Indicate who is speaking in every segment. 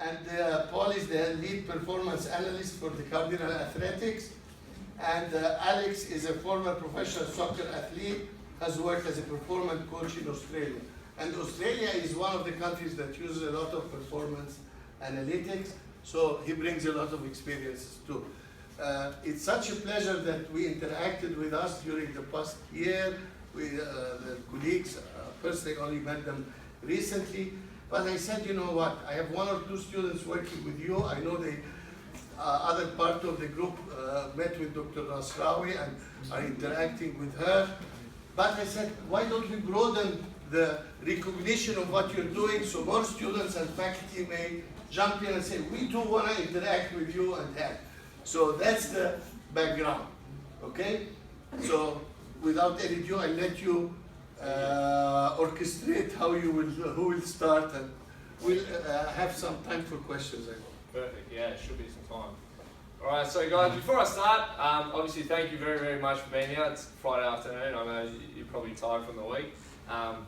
Speaker 1: And Paul is the lead performance analyst for the Cardinal Athletics. And Alex is a former professional soccer athlete, has worked as a performance coach in Australia. And Australia is one of the countries that uses a lot of performance analytics, so he brings a lot of experiences too. It's such a pleasure that we interacted with us during the past year. The colleagues, personally only met them recently, but I said, you know what, I have 1 or 2 students working with you. I know the other part of the group met with Dr. Nasrawi and are interacting with her. But I said, why don't we broaden the recognition of what you're doing so more students and faculty may jump in and say, we too want to interact with you and help. So that's the background, okay? So without any ado, I'll let you orchestrate how you will, who will start, and we'll have some time for questions, I hope.
Speaker 2: Perfect, yeah, it should be some time. All right, so guys, before I start, obviously thank you very, very much for being here. It's Friday afternoon, I know you're probably tired from the week.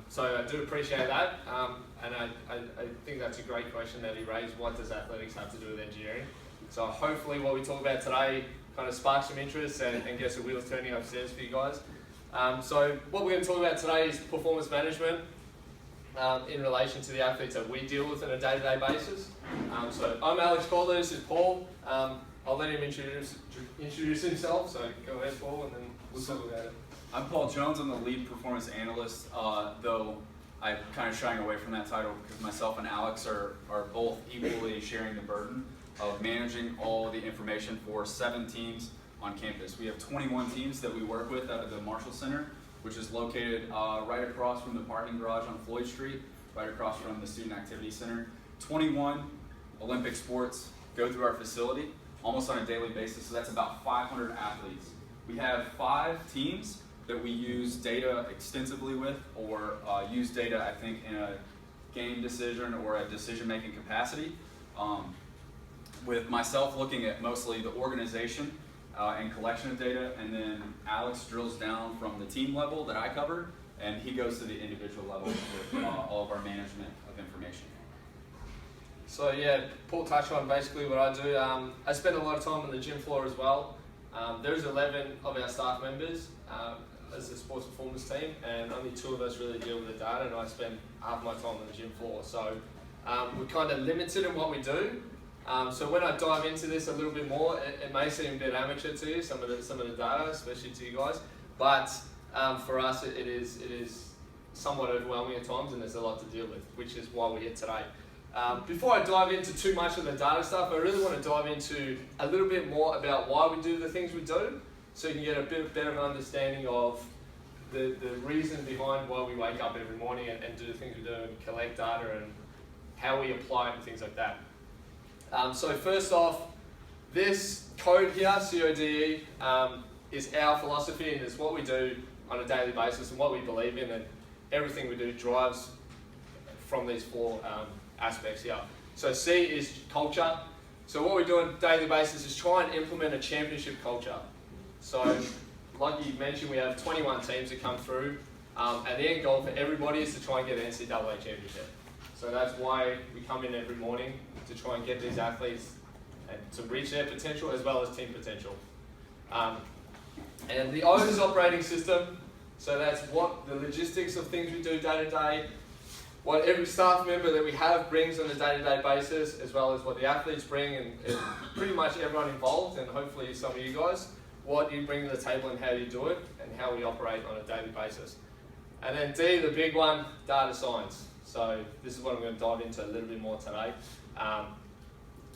Speaker 2: So I do appreciate that, and I think that's a great question that he raised. What does athletics have to do with engineering? So hopefully what we talk about today kind of sparks some interest and gets the wheels turning upstairs for you guys. So what we're going to talk about today is performance management in relation to the athletes that we deal with on a day-to-day basis. So I'm Alex Calder, this is Paul. I'll let him introduce himself, so go ahead Paul, and then we'll talk about it.
Speaker 3: I'm Paul Jones, I'm the lead performance analyst, though I'm kind of shying away from that title because myself and Alex are both equally sharing the burden of managing all the information for 7 teams on campus. We have 21 teams that we work with out of the Marshall Center, which is located right across from the parking garage on Floyd Street, right across from the Student Activity Center. 21 Olympic sports go through our facility almost on a daily basis, so that's about 500 athletes. We have 5 teams that we use data extensively with, or use data, I think, in a game decision or a decision-making capacity. With myself looking at mostly the organization and collection of data, and then Alex drills down from the team level that I covered, and he goes to the individual level with all of our management of information.
Speaker 2: So yeah, Paul touched on basically what I do. I spend a lot of time on the gym floor as well. There's 11 of our staff members as the sports performance team, and only 2 of us really deal with the data, and I spend half my time on the gym floor. So we're kind of limited in what we do. So when I dive into this a little bit more, it may seem a bit amateur to you, some of the data, especially to you guys, but for us it is somewhat overwhelming at times, and there's a lot to deal with, which is why we're here today. Before I dive into too much of the data stuff, I really want to dive into a little bit more about why we do the things we do, so you can get a bit better of an understanding of the reason behind why we wake up every morning and do the things we do and collect data and how we apply it and things like that. So first off, this code here, CODE, is our philosophy, and it's what we do on a daily basis and what we believe in, and everything we do drives from these 4 aspects here. So C is culture. So what we do on a daily basis is try and implement a championship culture. So like you mentioned, we have 21 teams that come through, and the end goal for everybody is to try and get an NCAA championship. So that's why we come in every morning, to try and get these athletes to reach their potential as well as team potential. And the O is operating system. So that's what the logistics of things we do day to day, what every staff member that we have brings on a day-to-day basis, as well as what the athletes bring, and pretty much everyone involved, and hopefully some of you guys, what you bring to the table and how you do it, and how we operate on a daily basis. And then D, the big one, data science. So this is what I'm going to dive into a little bit more today.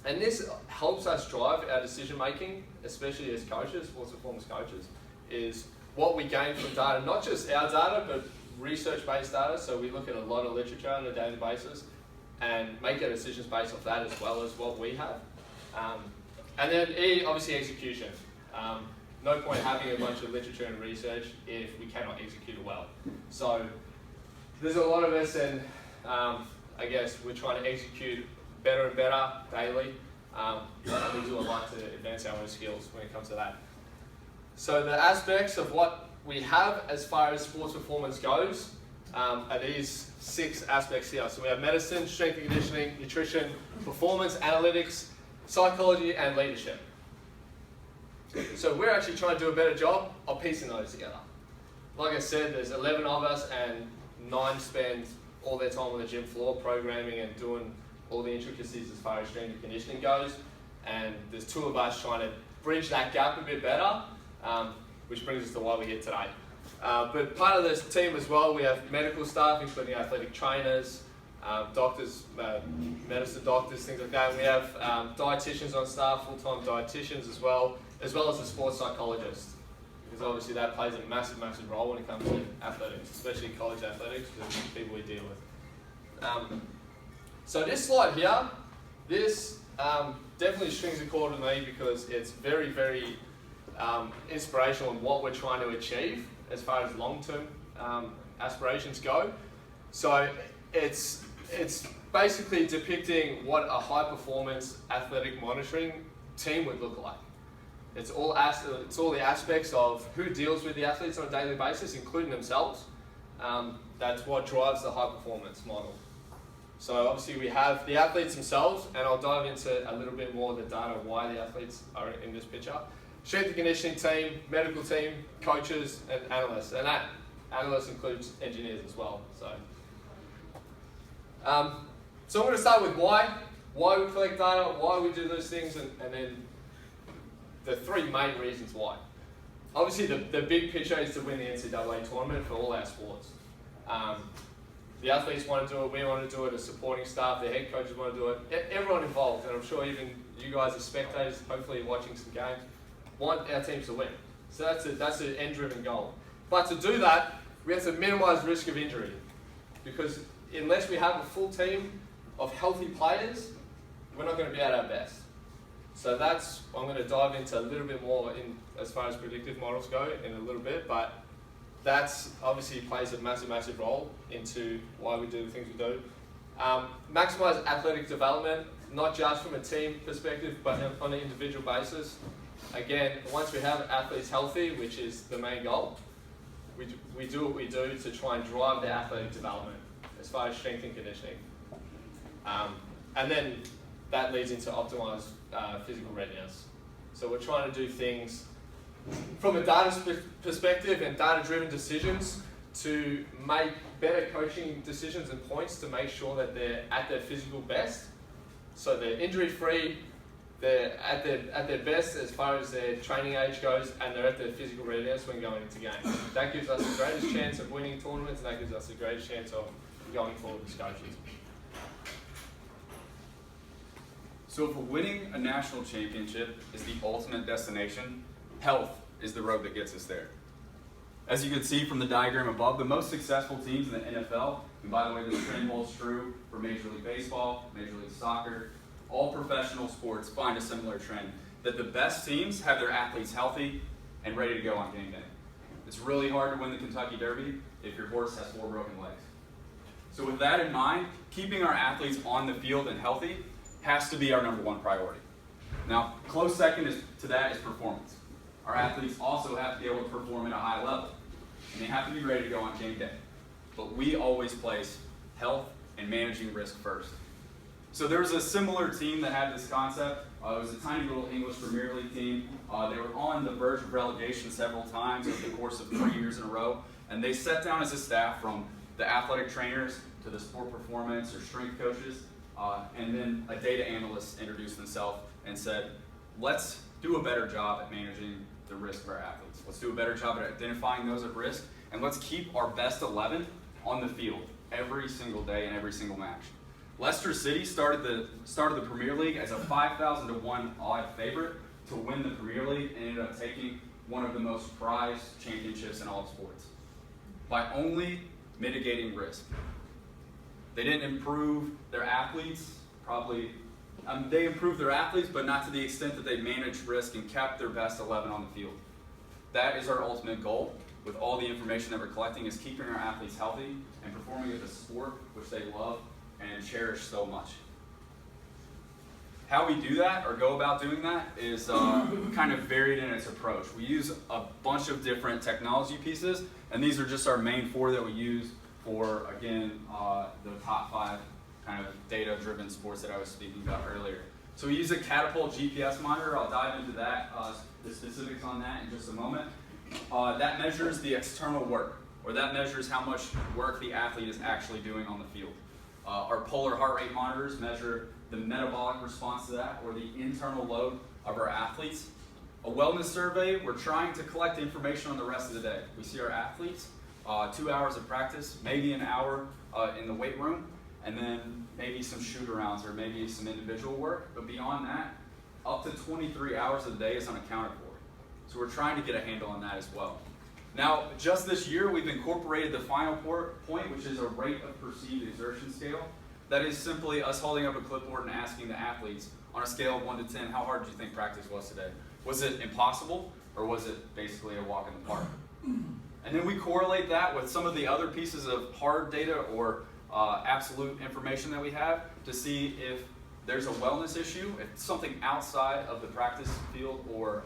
Speaker 2: And this helps us drive our decision making, especially as coaches, sports performance coaches, is what we gain from data, not just our data, but research-based data. So we look at a lot of literature on a daily basis and make our decisions based off that as well as what we have. And then E, obviously execution. No point having a bunch of literature and research if we cannot execute it well. So there's a lot of us, and I guess we're trying to execute better and better daily. And we do a lot to advance our own skills when it comes to that. So the aspects of what we have as far as sports performance goes, are these 6 aspects here. So we have medicine, strength and conditioning, nutrition, performance, analytics, psychology, and leadership. So we're actually trying to do a better job of piecing those together. Like I said, there's 11 of us and 9 spend all their time on the gym floor programming and doing all the intricacies as far as strength and conditioning goes. And there's 2 of us trying to bridge that gap a bit better, which brings us to why we're here today. But part of this team as well, we have medical staff, including athletic trainers, doctors, medicine doctors, things like that. And we have dietitians on staff, full-time dietitians as well as a sports psychologist. Because obviously that plays a massive, massive role when it comes to athletics, especially college athletics, because the people we deal with. So this slide here, this definitely strings a chord with me because it's very, very inspirational in what we're trying to achieve as far as long-term aspirations go. So it's basically depicting what a high-performance athletic monitoring team would look like. It's all the aspects of who deals with the athletes on a daily basis, including themselves. That's what drives the high-performance model. So obviously we have the athletes themselves, and I'll dive into a little bit more of the data why the athletes are in this picture. Strength and conditioning team, medical team, coaches, and analysts. And that analyst includes engineers as well. So I'm going to start with why we collect data, why we do those things, and then the 3 main reasons why. Obviously the big picture is to win the NCAA tournament for all our sports. The athletes want to do it, we want to do it, the supporting staff, the head coaches want to do it, everyone involved, and I'm sure even you guys as spectators, hopefully watching some games, want our teams to win. So that's an end-driven goal. But to do that, we have to minimise risk of injury, because unless we have a full team of healthy players, we're not going to be at our best. So that's, I'm going to dive into a little bit more in as far as predictive models go in a little bit, but that's obviously plays a massive, massive role into why we do the things we do. Maximise athletic development, not just from a team perspective, but on an individual basis. Again, once we have athletes healthy, which is the main goal, we do what we do to try and drive their athletic development as far as strength and conditioning. And then that leads into optimised physical readiness. So we're trying to do things from a data perspective and data-driven decisions to make better coaching decisions and points to make sure that they're at their physical best. So they're injury-free, they're at their best as far as their training age goes, and they're at their physical readiness when going into games. That gives us the greatest chance of winning tournaments, and that gives us the greatest chance of going forward as coaches.
Speaker 3: So if winning a national championship is the ultimate destination, health is the road that gets us there. As you can see from the diagram above, the most successful teams in the NFL, and by the way, this trend holds true for Major League Baseball, Major League Soccer, all professional sports find a similar trend, that the best teams have their athletes healthy and ready to go on game day. It's really hard to win the Kentucky Derby if your horse has 4 broken legs. So with that in mind, keeping our athletes on the field and healthy has to be our #1 priority. Now, close second to that is performance. Our athletes also have to be able to perform at a high level, and they have to be ready to go on game day. But we always place health and managing risk first. So there was a similar team that had this concept. It was a tiny little English Premier League team. They were on the verge of relegation several times over the course of 3 years in a row, and they sat down as a staff from the athletic trainers to the sport performance or strength coaches, and then a data analyst introduced himself and said, let's do a better job at managing the risk of our athletes. Let's do a better job at identifying those at risk, and let's keep our best 11 on the field every single day and every single match. Leicester City started the Premier League as a 5,000 to 1 odd favorite to win the Premier League and ended up taking one of the most prized championships in all of sports by only mitigating risk. They didn't improve their athletes, they improved their athletes, but not to the extent that they managed risk and kept their best 11 on the field. That is our ultimate goal with all the information that we're collecting, is keeping our athletes healthy and performing at the sport which they love and cherish so much. How we do that, or go about doing that, is kind of varied in its approach. We use a bunch of different technology pieces, and these are just our main 4 that we use for, again, the top 5 kind of data-driven sports that I was speaking about earlier. So we use a Catapult GPS monitor. I'll dive into that, the specifics on that in just a moment. That measures the external work, or that measures how much work the athlete is actually doing on the field. Our polar heart rate monitors measure the metabolic response to that, or the internal load of our athletes. A wellness survey, we're trying to collect information on the rest of the day. We see our athletes, 2 hours of practice, maybe an hour in the weight room, and then maybe some shoot-arounds or maybe some individual work. But beyond that, up to 23 hours of the day is unaccounted for. So we're trying to get a handle on that as well. Now, just this year, we've incorporated the final point, which is a rate of perceived exertion scale. That is simply us holding up a clipboard and asking the athletes, on a scale of 1 to 10, how hard do you think practice was today? Was it impossible, or was it basically a walk in the park? And then we correlate that with some of the other pieces of hard data or absolute information that we have to see if there's a wellness issue, if something outside of the practice field or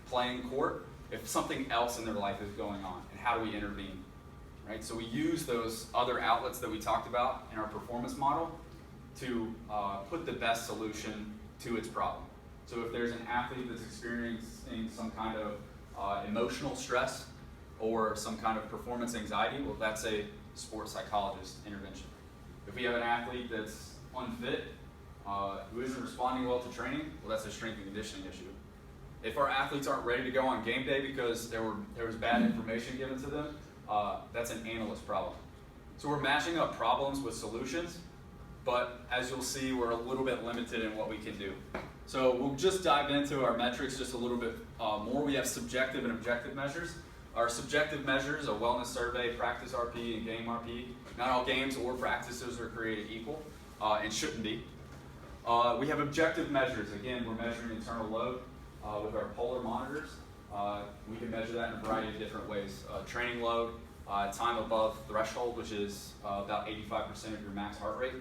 Speaker 3: playing court, if something else in their life is going on, and how do we intervene, right? So we use those other outlets that we talked about in our performance model to put the best solution to its problem. So if there's an athlete that's experiencing some kind of emotional stress or some kind of performance anxiety, well, that's a sports psychologist intervention. If we have an athlete that's unfit, who isn't responding well to training, well, that's a strength and conditioning issue. If our athletes aren't ready to go on game day because there was bad information given to them, that's an analyst problem. So we're matching up problems with solutions, but as you'll see, we're a little bit limited in what we can do. So we'll just dive into our metrics just a little bit more. We have subjective and objective measures. Our subjective measures, a wellness survey, practice RP, and game RP. Not all games or practices are created equal, and shouldn't be. We have objective measures. Again, we're measuring internal load with our polar monitors. We can measure that in a variety of different ways. Training load, time above threshold, which is about 85% of your max heart rate,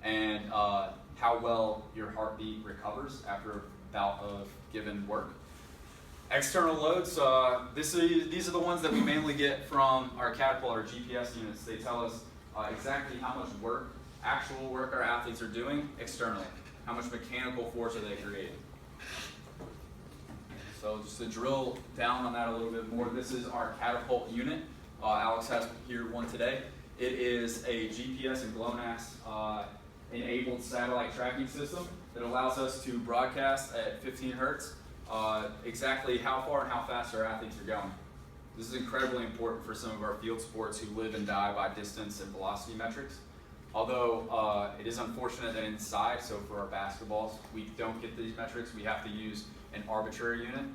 Speaker 3: and how well your heartbeat recovers after a bout of given work. External loads, these are the ones that we mainly get from our Catapult, our GPS units. They tell us exactly how much work, actual work our athletes are doing externally. How much mechanical force are they creating? So just to drill down on that a little bit more, this is our Catapult unit. Alex has here one today. It is a GPS and GLONASS enabled satellite tracking system that allows us to broadcast at 15 hertz exactly how far and how fast our athletes are going. This is incredibly important for some of our field sports who live and die by distance and velocity metrics. Although it is unfortunate that inside, so for our basketballs, we don't get these metrics. We have to use an arbitrary unit.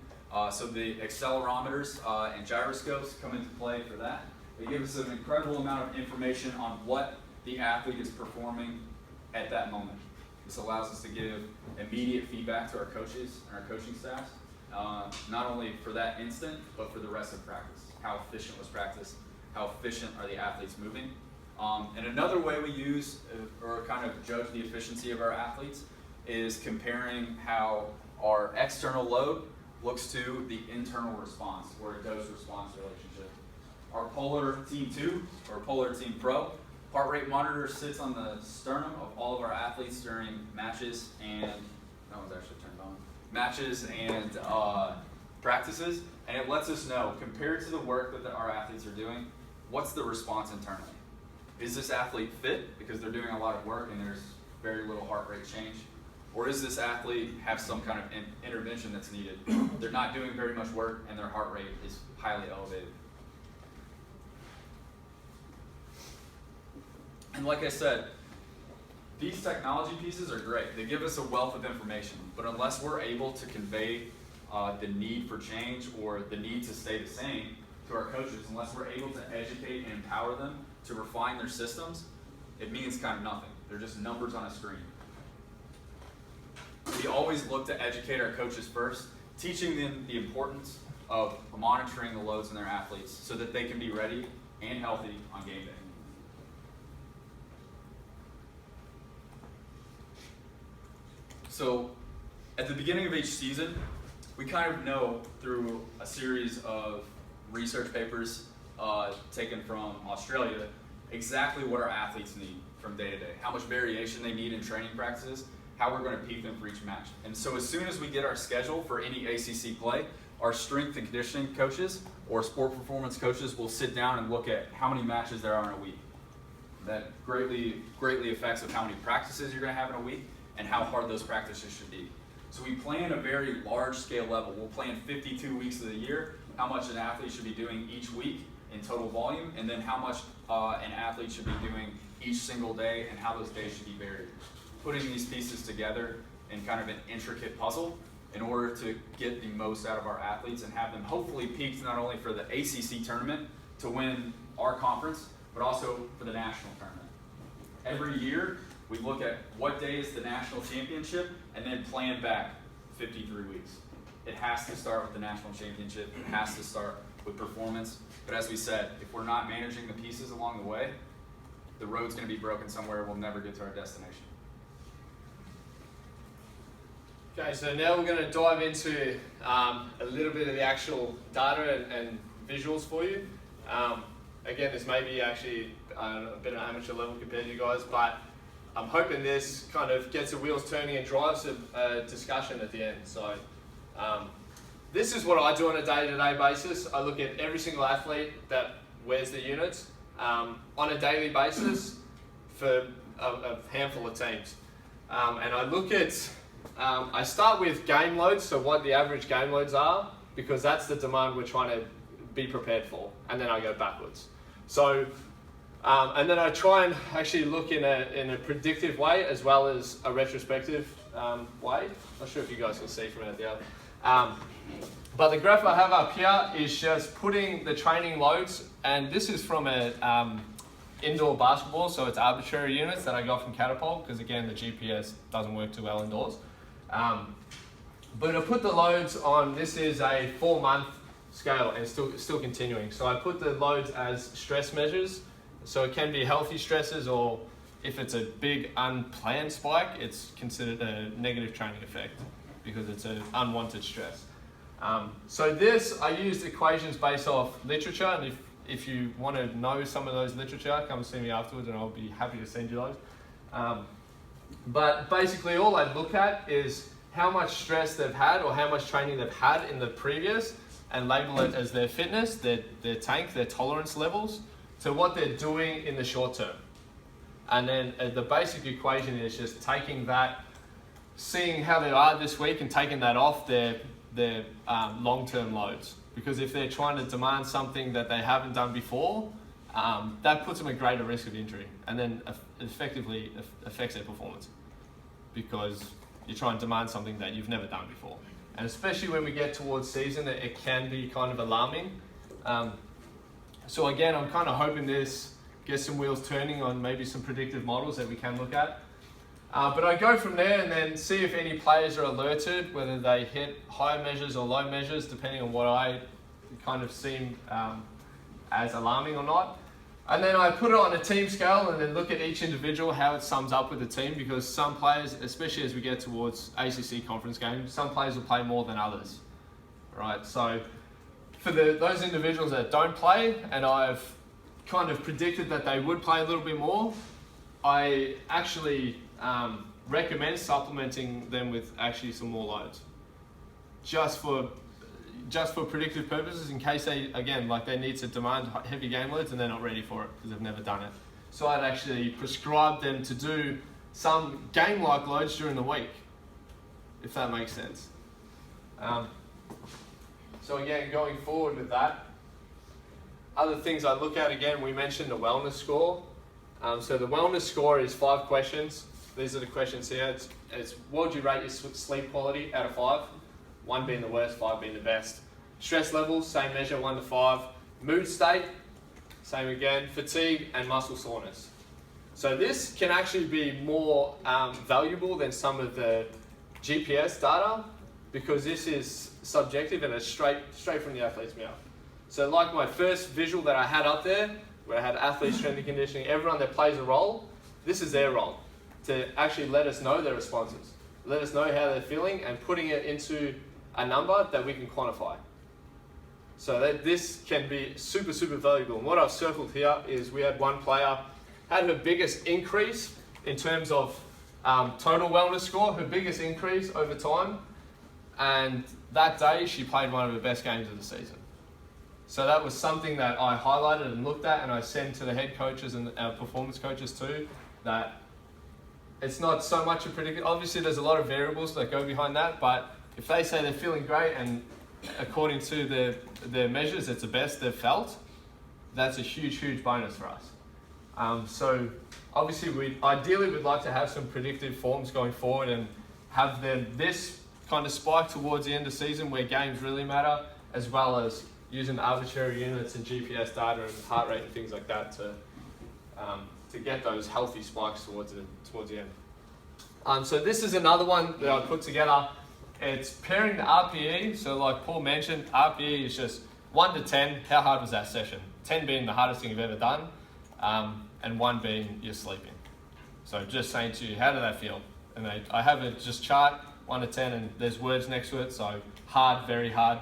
Speaker 3: So the accelerometers and gyroscopes come into play for that. They give us an incredible amount of information on what the athlete is performing at that moment. This allows us to give immediate feedback to our coaches and our coaching staffs, not only for that instant, but for the rest of practice. How efficient was practice? How efficient are the athletes moving? And another way we use or kind of judge the efficiency of our athletes is comparing how our external load looks to the internal response, or a dose-response relationship. Our Polar Team 2, or Polar Team Pro, heart rate monitor sits on the sternum of all of our athletes during matches and, that one's actually turned on, matches and practices, and it lets us know, compared to the work that our athletes are doing, what's the response internally? Is this athlete fit because they're doing a lot of work and there's very little heart rate change? Or does this athlete have some kind of intervention that's needed? They're not doing very much work and their heart rate is highly elevated. And like I said, these technology pieces are great. They give us a wealth of information, but unless we're able to convey the need for change or the need to stay the same to our coaches, unless we're able to educate and empower them to refine their systems, it means kind of nothing. They're just numbers on a screen. We always look to educate our coaches first, teaching them the importance of monitoring the loads in their athletes so that they can be ready and healthy on game day. So at the beginning of each season, we kind of know through a series of research papers taken from Australia exactly what our athletes need from day to day, how much variation they need in training practices, how we're going to peak them for each match. And so as soon as we get our schedule for any ACC play, our strength and conditioning coaches or sport performance coaches will sit down and look at how many matches there are in a week. That greatly affects of how many practices you're going to have in a week and how hard those practices should be. So we plan a very large scale level. We'll plan 52 weeks of the year, how much an athlete should be doing each week in total volume, and then how much an athlete should be doing each single day and how those days should be varied. Putting these pieces together in kind of an intricate puzzle in order to get the most out of our athletes and have them hopefully peaked not only for the ACC tournament to win our conference, but also for the national tournament. Every year, we look at what day is the national championship and then plan back 53 weeks. It has to start with the national championship. It has to start with performance. But as we said, if we're not managing the pieces along the way, the road's going to be broken somewhere. We'll never get to our destination.
Speaker 2: Okay, so now we're going to dive into a little bit of the actual data and visuals for you. Again, this may be actually a bit of an amateur level compared to you guys, but I'm hoping this kind of gets the wheels turning and drives a discussion at the end. So this is what I do on a day-to-day basis. I look at every single athlete that wears the units on a daily basis for a handful of teams. And I look at, I start with game loads, so what the average game loads are, because that's the demand we're trying to be prepared for, and then I go backwards. So, and then I try and actually look in a predictive way as well as a retrospective way. Not sure if you guys can see from out there. But the graph I have up here is just putting the training loads, and this is from a indoor basketball, so it's arbitrary units that I got from Catapult, because again, the GPS doesn't work too well indoors. But I put the loads on, this is a 4-month scale and still continuing. So I put the loads as stress measures. So it can be healthy stresses, or if it's a big unplanned spike, it's considered a negative training effect because it's an unwanted stress. So this, I used equations based off literature, and if you want to know some of those literature, come see me afterwards and I'll be happy to send you those. But basically all I look at is how much stress they've had or how much training they've had in the previous, and label it as their fitness, their tank, their tolerance levels, to what they're doing in the short term. And then the basic equation is just taking that, seeing how they are this week and taking that off their long-term loads. Because if they're trying to demand something that they haven't done before, that puts them at greater risk of injury, and then effectively affects their performance. Because you're trying to demand something that you've never done before. And especially when we get towards season, it can be kind of alarming. So again, I'm kind of hoping this gets some wheels turning on maybe some predictive models that we can look at. But I go from there and then see if any players are alerted, whether they hit high measures or low measures, depending on what I kind of seem as alarming or not. And then I put it on a team scale and then look at each individual, how it sums up with the team, because some players, especially as we get towards ACC conference games, some players will play more than others, right? So for those individuals that don't play, and I've kind of predicted that they would play a little bit more, I actually recommend supplementing them with actually some more loads, just for predictive purposes, in case they, again, like they need to demand heavy game loads and they're not ready for it because they've never done it. So I'd actually prescribe them to do some game-like loads during the week, if that makes sense. So again, going forward with that, other things I look at, again, we mentioned the wellness score. So the wellness score is 5 questions. These are the questions here. It's what would you rate your sleep quality out of 5? 1 being the worst, 5 being the best. Stress levels, same measure, 1 to 5. Mood state, same again. Fatigue and muscle soreness. So this can actually be more valuable than some of the GPS data, because this is subjective and it's straight from the athlete's mouth. So like my first visual that I had up there, where I had athletes, strength and conditioning, everyone that plays a role, this is their role, to actually let us know their responses, let us know how they're feeling, and putting it into a number that we can quantify. So this can be super, super valuable. And what I've circled here is we had one player had her biggest increase in terms of total wellness score, her biggest increase over time. And that day she played one of her best games of the season. So that was something that I highlighted and looked at, and I sent to the head coaches and our performance coaches too, that it's not so much a predictor. Obviously there's a lot of variables that go behind that, but if they say they're feeling great and according to their measures it's the best they've felt, that's a huge, huge bonus for us. So obviously we'd like to have some predictive forms going forward and have this kind of spike towards the end of the season where games really matter, as well as using arbitrary units and GPS data and heart rate and things like that to get those healthy spikes towards the end. So this is another one that I put together. It's pairing the RPE. So like Paul mentioned, RPE is just 1 to 10. How hard was that session? 10 being the hardest thing you've ever done, and 1 being you're sleeping. So just saying to you, how did that feel? And I have a just chart, 1 to 10, and there's words next to it. So hard, very hard,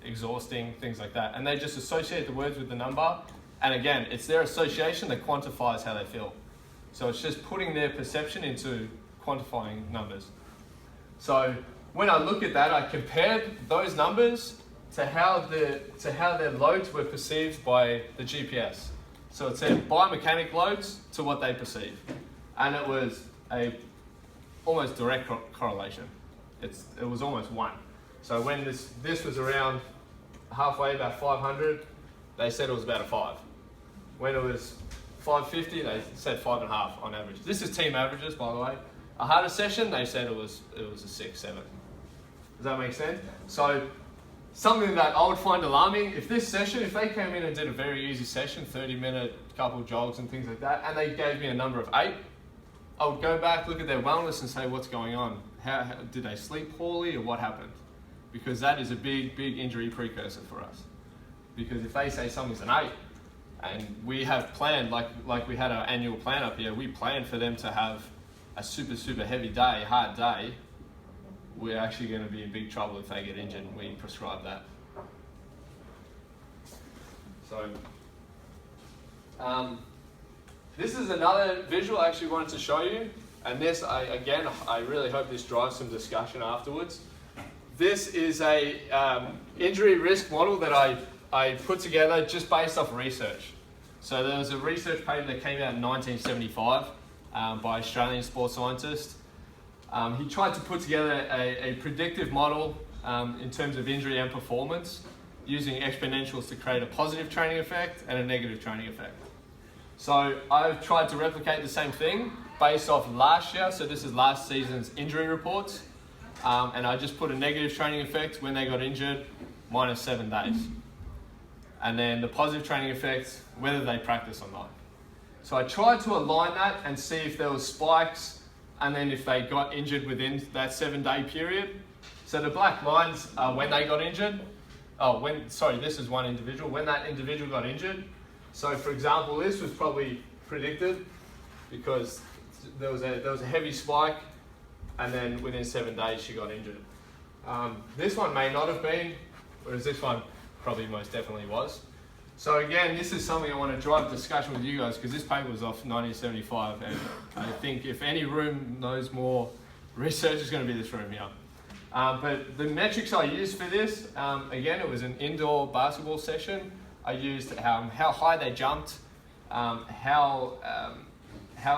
Speaker 2: exhausting, things like that. And they just associate the words with the number. And again, it's their association that quantifies how they feel. So it's just putting their perception into quantifying numbers. So when I look at that, I compared those numbers to how their loads were perceived by the GPS. So it said biomechanic loads to what they perceive. And it was a almost direct correlation. It was almost 1. So when this was around halfway, about 500, they said it was about a 5. When it was 550, they said 5.5 on average. This is team averages, by the way. A harder session, they said it was a 6, 7. Does that make sense? So something that I would find alarming, if they came in and did a very easy session, 30-minute, couple jogs and things like that, and they gave me a number of 8, I would go back, look at their wellness and say, what's going on? How did they sleep poorly or what happened? Because that is a big, big injury precursor for us. Because if they say something's an 8, and we have planned, like we had our annual plan up here, we planned for them to have a super, super heavy day, hard day, we're actually going to be in big trouble if they get injured and we prescribe that. So, this is another visual I actually wanted to show you, and this, I really hope this drives some discussion afterwards. This is a injury risk model that I put together just based off research. So there was a research paper that came out in 1975 by an Australian sports scientist. He tried to put together a predictive model in terms of injury and performance using exponentials to create a positive training effect and a negative training effect. So I've tried to replicate the same thing based off last year. So this is last season's injury reports. And I just put a negative training effect when they got injured, minus 7 days. And then the positive training effect, whether they practice or not. So I tried to align that and see if there was spikes and then if they got injured within that 7-day period. So the black lines are when they got injured. This is one individual, when that individual got injured. So for example, this was probably predicted because there was a heavy spike and then within 7 days she got injured. This one may not have been, whereas this one probably most definitely was. So again, this is something I want to drive discussion with you guys because this paper was off 1975 and I think if any room knows more research is going to be this room here. But the metrics I used for this, again, it was an indoor basketball session. I used how high they jumped, how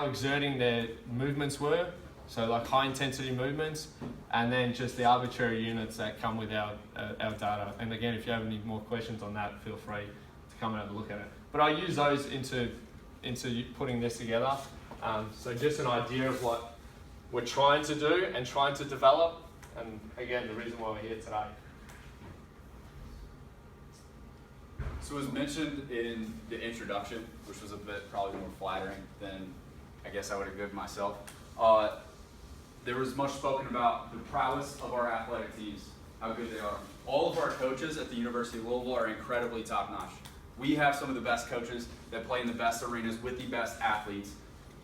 Speaker 2: exerting their movements were, so like high intensity movements, and then just the arbitrary units that come with our data. And again, if you have any more questions on that, feel free to come and have a look at it. But I use those into putting this together. So just an idea of what we're trying to do and trying to develop, and again, the reason why we're here today.
Speaker 3: So as mentioned in the introduction, which was a bit probably more flattering than I guess I would have given myself, there was much spoken about the prowess of our athletic teams, how good they are. All of our coaches at the University of Louisville are incredibly top-notch. We have some of the best coaches that play in the best arenas with the best athletes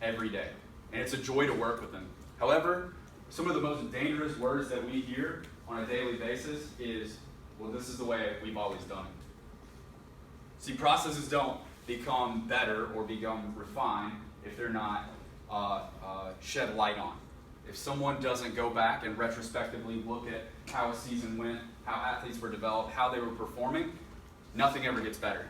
Speaker 3: every day, and it's a joy to work with them. However, some of the most dangerous words that we hear on a daily basis is well, this is the way we've always done it. See, processes don't become better or become refined if they're not shed light on. If someone doesn't go back and retrospectively look at how a season went, how athletes were developed, how they were performing, nothing ever gets better.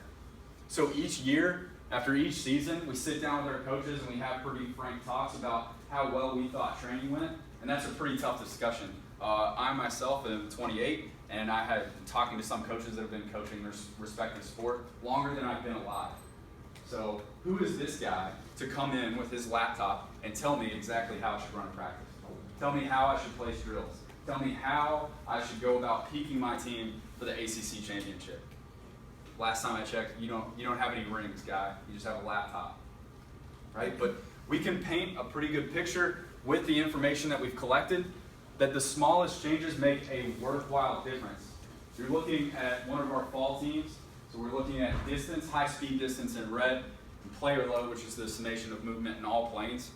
Speaker 3: So each year, after each season, we sit down with our coaches and we have pretty frank talks about how well we thought training went, and that's a pretty tough discussion. I myself am 28, and I have been talking to some coaches that have been coaching their respective sport longer than I've been alive. So who is this guy to come in with his laptop and tell me exactly how I should run a practice? Tell me how I should place drills. Tell me how I should go about peaking my team for the ACC championship. Last time I checked, you don't have any rings, guy. You just have a laptop, right? But we can paint a pretty good picture with the information that we've collected that the smallest changes make a worthwhile difference. You're looking at one of our fall teams, so we're looking at distance, high-speed distance in red, and player load, which is the summation of movement in all planes.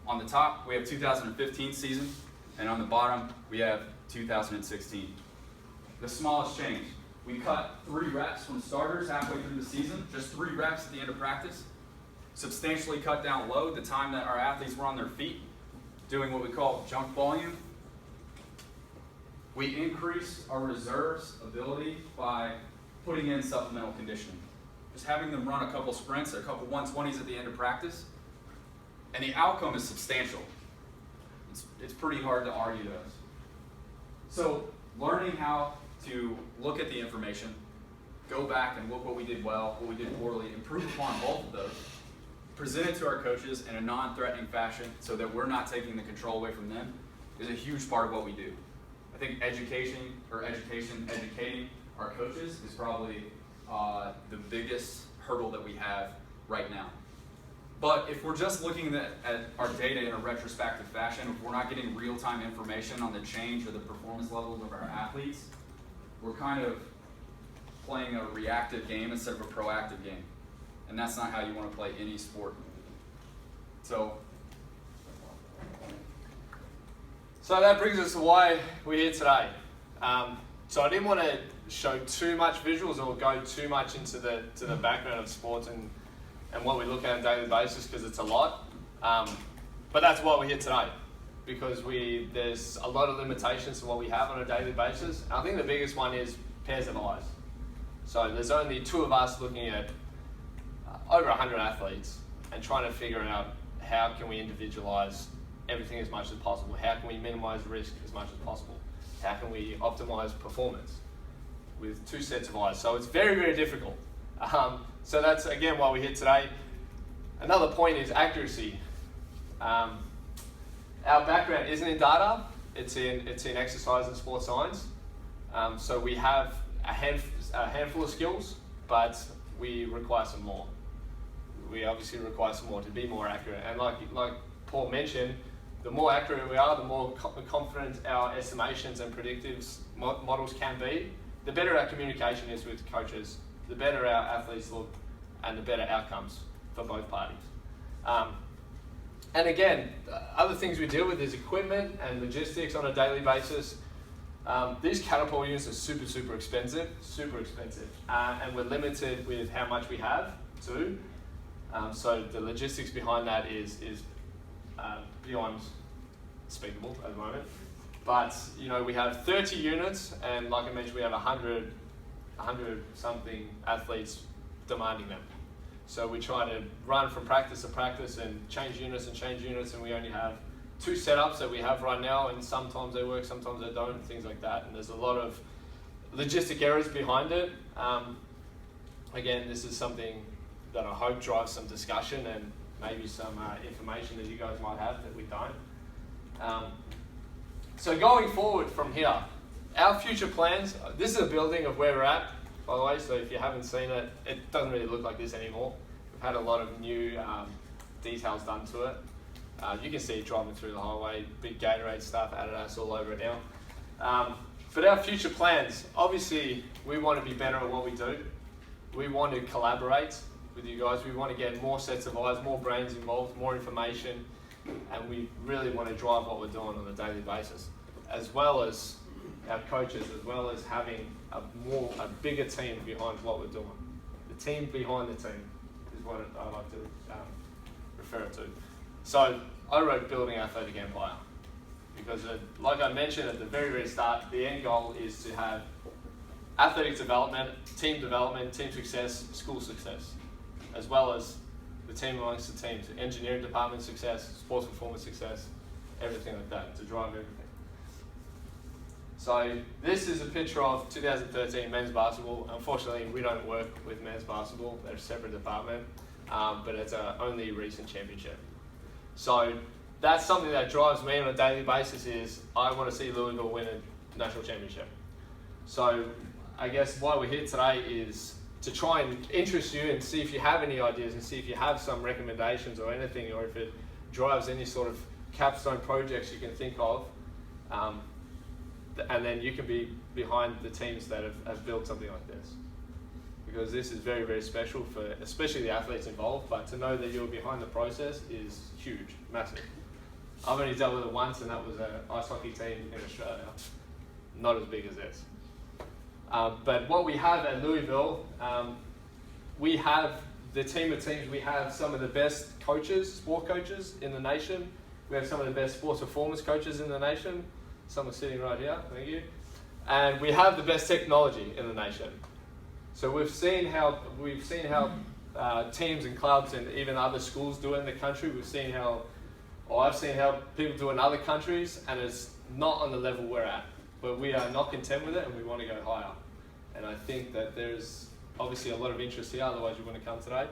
Speaker 3: On the top, we have 2015 season, and on the bottom, we have 2016. The smallest change. We cut 3 reps from starters halfway through the season, just 3 reps at the end of practice. Substantially cut down load, the time that our athletes were on their feet, doing what we call junk volume. We increased our reserves ability by putting in supplemental conditioning. Just having them run a couple sprints, a couple 120s at the end of practice, and the outcome is substantial. It's pretty hard to argue those. So learning how to look at the information, go back and look what we did well, what we did poorly, improve upon both of those, present it to our coaches in a non-threatening fashion so that we're not taking the control away from them is a huge part of what we do. I think educating our coaches is probably the biggest hurdle that we have right now. But if we're just looking at our data in a retrospective fashion, if we're not getting real-time information on the change or the performance levels of our athletes, we're kind of playing a reactive game instead of a proactive game. And that's not how you want to play any sport. So
Speaker 2: that brings us to why we're here today. So I didn't want to show too much visuals or go too much into the background of sports and what we look at on a daily basis because it's a lot. But that's why we're here today, because there's a lot of limitations to what we have on a daily basis. And I think the biggest one is pairs of eyes. So there's only 2 of us looking at over 100 athletes and trying to figure out how can we individualize everything as much as possible. How can we minimize risk as much as possible? How can we optimize performance with 2 sets of eyes? So it's very, very difficult. So that's, again, why we're here today. Another point is accuracy. Our background isn't in data, it's in exercise and sports science. So we have a handful of skills, but we require some more. We obviously require some more to be more accurate. And like Paul mentioned, the more accurate we are, the more confident our estimations and predictives models can be, the better our communication is with coaches, the better our athletes look, and the better outcomes for both parties. And again, other things we deal with is equipment and logistics on a daily basis. These catapult units are super, super expensive, and we're limited with how much we have too. So the logistics behind that is beyond speakable at the moment. But we have 30 units, and like I mentioned, we have 100 something athletes demanding them. So we try to run from practice to practice and change units, and we only have 2 setups that we have right now, and sometimes they work, sometimes they don't, and things like that. And there's a lot of logistic errors behind it. Again, this is something that I hope drives some discussion and maybe some information that you guys might have that we don't. So going forward from here, our future plans, this is a building of where we're at, by the way, so if you haven't seen it, it doesn't really look like this anymore. We've had a lot of new details done to it. You can see it driving through the highway, big Gatorade stuff, Adidas all over it now. But our future plans, obviously we want to be better at what we do. We want to collaborate with you guys. We want to get more sets of eyes, more brains involved, more information, and we really want to drive what we're doing on a daily basis, as well as our coaches, as well as having a bigger team behind what we're doing. The team behind the team is what I like to refer it to. So I wrote Building Athletic Empire because, like I mentioned at the very, very start, the end goal is to have athletic development, team success, school success, as well as the team amongst the teams, engineering department success, sports performance success, everything like that, to drive everything. So this is a picture of 2013 men's basketball. Unfortunately, we don't work with men's basketball. They're a separate department, but it's our only recent championship. So that's something that drives me on a daily basis is I want to see Louisville win a national championship. So I guess why we're here today is to try and interest you and see if you have any ideas and see if you have some recommendations or anything, or if it drives any sort of capstone projects you can think of, and then you can be behind the teams that have built something like this. Because this is very, very special for especially the athletes involved, but to know that you're behind the process is huge, massive. I've only dealt with it once, and that was an ice hockey team in Australia, not as big as this. But what we have at Louisville, we have the team of teams, we have some of the best coaches, sport coaches in the nation. We have some of the best sports performance coaches in the nation. Some are sitting right here, thank you. And we have the best technology in the nation. So we've seen how teams and clubs and even other schools do it in the country. I've seen how people do it in other countries, and it's not on the level we're at. But we are not content with it, and we want to go higher. And I think that there's obviously a lot of interest here, otherwise you wouldn't come today,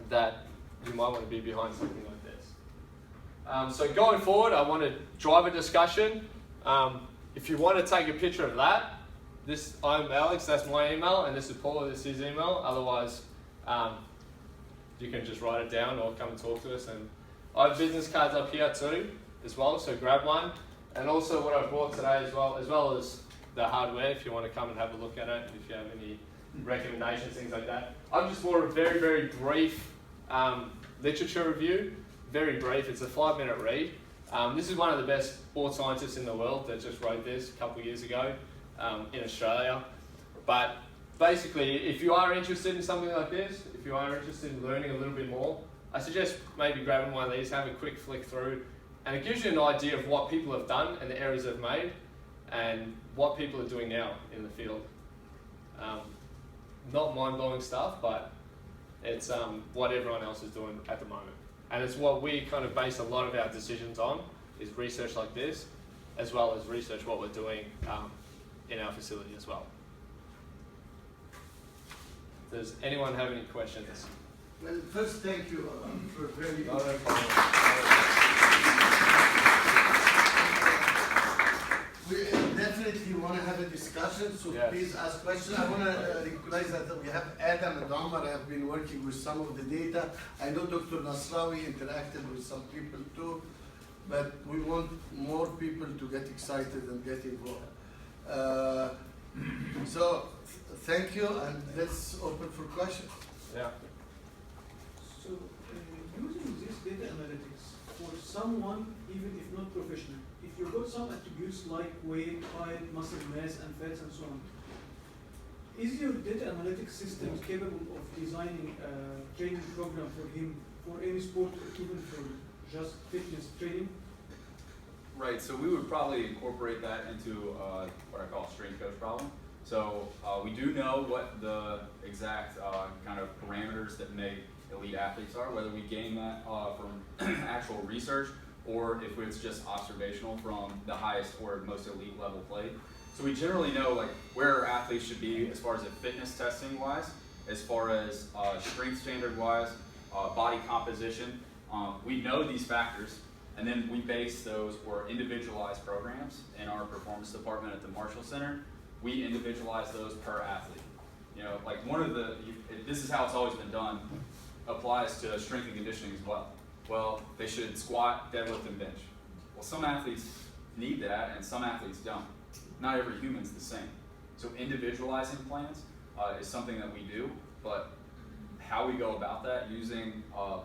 Speaker 2: that you might want to be behind something like this. So going forward, I want to drive a discussion. If you want to take a picture of that, I'm Alex, that's my email, and this is Paul, this is his email. Otherwise, you can just write it down or come and talk to us. And I have business cards up here too, as well, so grab one. And also what I brought today as well as the hardware, if you want to come and have a look at it, if you have any recommendations, things like that. I've just brought a very, very brief literature review, very brief, it's a 5-minute read. This is one of the best sports scientists in the world that just wrote this a couple of years ago in Australia. But basically, if you are interested in something like this, if you are interested in learning a little bit more, I suggest maybe grabbing one of these, have a quick flick through, and it gives you an idea of what people have done and the errors they've made and what people are doing now in the field. Not mind-blowing stuff, but it's what everyone else is doing at the moment. And it's what we kind of base a lot of our decisions on, is research like this, as well as research what we're doing in our facility as well. Does anyone have any questions?
Speaker 1: Well, first, thank you for very
Speaker 2: No problem.
Speaker 1: We definitely want to have a discussion, so
Speaker 2: Yes.
Speaker 1: please ask questions. I want to recognize that we have Adam and Omar have been working with some of the data. I know Dr. Nasrawi interacted with some people too, but we want more people to get excited and get involved. So thank you, and let's open for questions.
Speaker 2: Yeah.
Speaker 4: So, using this data analytics for someone, even if not professional, if you've got some attributes like weight, height, muscle mass, and fats, and so on, is your data analytics system capable of designing a training program for him for any sport, or even for just fitness training?
Speaker 3: Right, so we would probably incorporate that into what I call a strength coach problem. So we do know what the exact kind of parameters that make elite athletes are, whether we gain that from actual research or if it's just observational from the highest or most elite level play. So we generally know like where our athletes should be as far as fitness testing wise, as far as strength standard wise, body composition. We know these factors, and then we base those for individualized programs in our performance department at the Marshall Center. We individualize those per athlete. You know, like this is how it's always been done, applies to strength and conditioning as well. Well, they should squat, deadlift, and bench. Well, some athletes need that, and some athletes don't. Not every human's the same. So individualizing plans is something that we do, but how we go about that using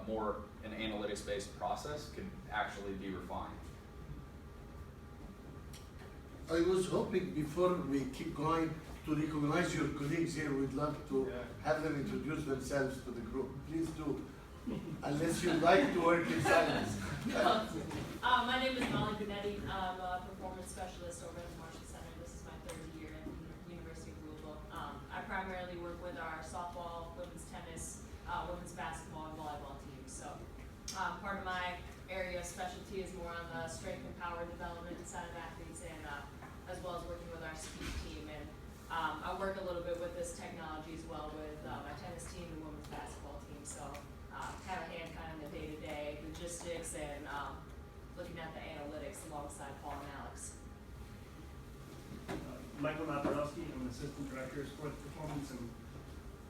Speaker 3: more an analytics-based process could actually be refined.
Speaker 1: I was hoping before we keep going to recognize your colleagues here. We'd love to have them introduce themselves to the group. Please do, unless you like to work in silence.
Speaker 5: My name is Molly Benetti. I'm a performance specialist over at the Marshall Center. This is my third year at the University of Louisville. I primarily work with our softball, women's tennis, women's basketball, and volleyball teams. So part of my area of specialty is more on the strength and power development side of athletes, and as well as working with our speed team. And I work a little bit with this technology as well with my tennis team and women's basketball team. So have a hand kind of in the day-to-day logistics and looking at the analytics alongside Paul and Alex.
Speaker 6: Michael Naparowski, I'm an assistant director of sports performance, and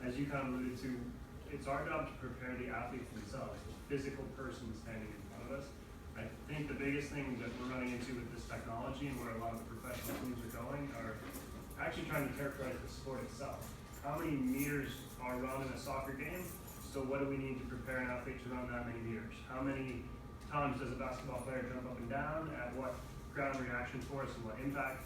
Speaker 6: as you kind of alluded to, it's our job to prepare the athletes themselves, the physical person standing in front of us. I think the biggest thing that we're running into with this technology and where a lot of the professional teams are going are actually trying to characterize the sport itself. How many meters are run in a soccer game? So what do we need to prepare an athlete to run that many meters? How many times does a basketball player jump up and down? At what ground reaction force and what impact?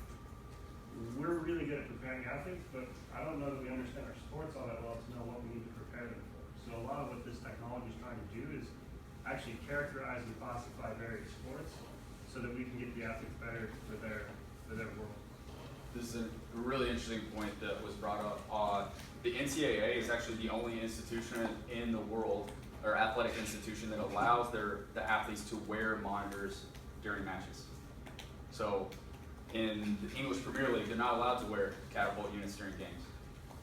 Speaker 6: We're really good at preparing athletes, but I don't know that we understand our sports all that well to know what we need to prepare them for. So a lot of what this technology is trying to do is actually characterize and classify various sports so that we can get the athletes better for their world.
Speaker 3: This is a really interesting point that was brought up. The NCAA is actually the only institution in the world, or athletic institution, that allows the athletes to wear monitors during matches. So in the English Premier League, they're not allowed to wear catapult units during games.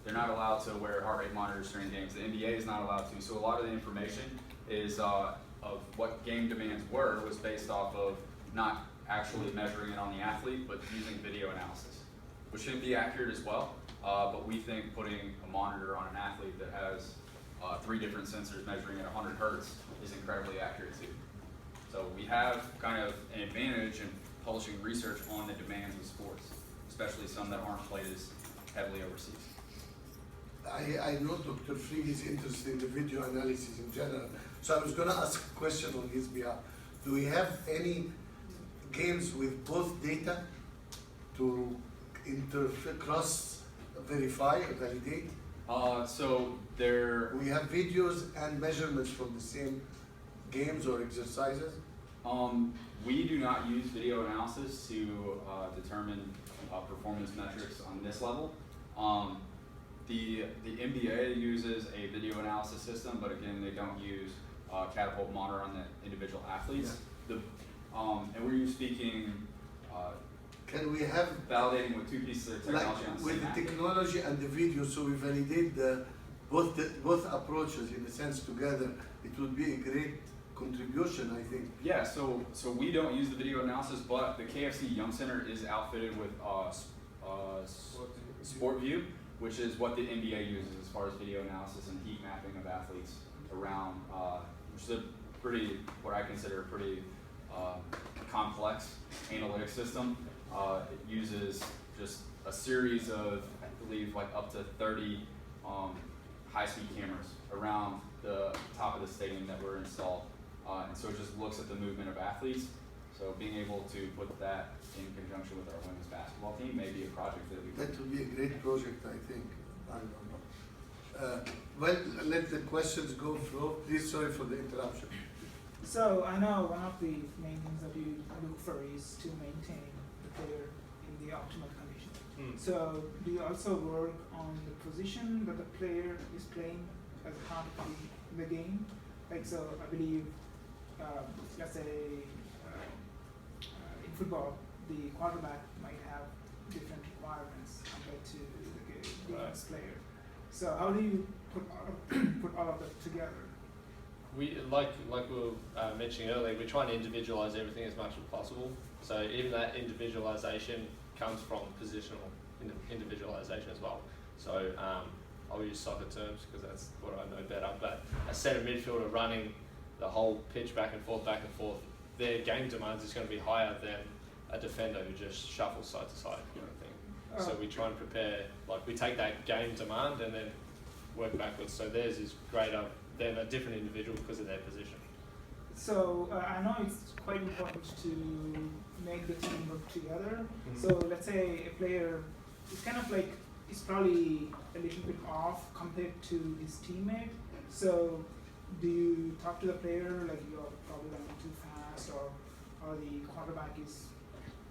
Speaker 3: They're not allowed to wear heart rate monitors during games. The NBA is not allowed to. So a lot of the information is of what game demands was based off of not actually measuring it on the athlete, but using video analysis, which should be accurate as well. But we think putting a monitor on an athlete that has 3 different sensors measuring at 100 hertz is incredibly accurate too. So we have kind of an advantage in publishing research on the demands of sports, especially some that aren't played as heavily overseas.
Speaker 1: I know Dr. Freed is interested in the video analysis in general, so I was going to ask a question on his behalf. Do we have any games with both data to cross-verify or validate?
Speaker 3: So there.
Speaker 1: We have videos and measurements from the same games or exercises?
Speaker 3: We do not use video analysis to determine performance metrics on this level. The NBA uses a video analysis system, but again, they don't use catapult monitor on the individual athletes.
Speaker 1: Yeah.
Speaker 3: And were you speaking?
Speaker 1: Can we have
Speaker 3: Validating with 2 pieces of technology on the
Speaker 1: with
Speaker 3: same
Speaker 1: the
Speaker 3: athlete?
Speaker 1: technology and the video, so we validate both approaches in a sense together? It would be a great contribution, I think.
Speaker 3: Yeah, so we don't use the video analysis, but the KFC Young Center is outfitted with Sport View, which is what the NBA uses as far as video analysis and heat mapping of athletes around, which is a pretty, what I consider a pretty complex analytic system. It uses just a series of, I believe, like up to 30 high-speed cameras around the top of the stadium that were installed. And so it just looks at the movement of athletes. So being able to put that in conjunction with our women's basketball team may be a project that we
Speaker 1: That would be a great project, I think. I don't know. Well, let the questions go through. Please, sorry for the interruption.
Speaker 7: So I know one of the main things that you look for is to maintain the player in the optimal condition. So do you also work on the position that the player is playing as a part of the game? Like, so I believe, let's say in football, the quarterback might have different requirements compared to the defense player. So how do you put all of that together?
Speaker 2: We like we were mentioning earlier, we try and individualize everything as much as possible. So even that individualization comes from positional individualization as well. So I'll use soccer terms because that's what I know better. But a centre midfielder running the whole pitch back and forth, their game demands is going to be higher than a defender who just shuffles side to side, kind of thing. So we try and prepare, like we take that game demand and then work backwards. So theirs is greater than a different individual because of their position.
Speaker 7: So I know it's quite important to make the team work together. So let's say a player is kind of like, is probably a little bit off compared to his teammate. So do you talk to the player like you're probably running too fast, or the quarterback is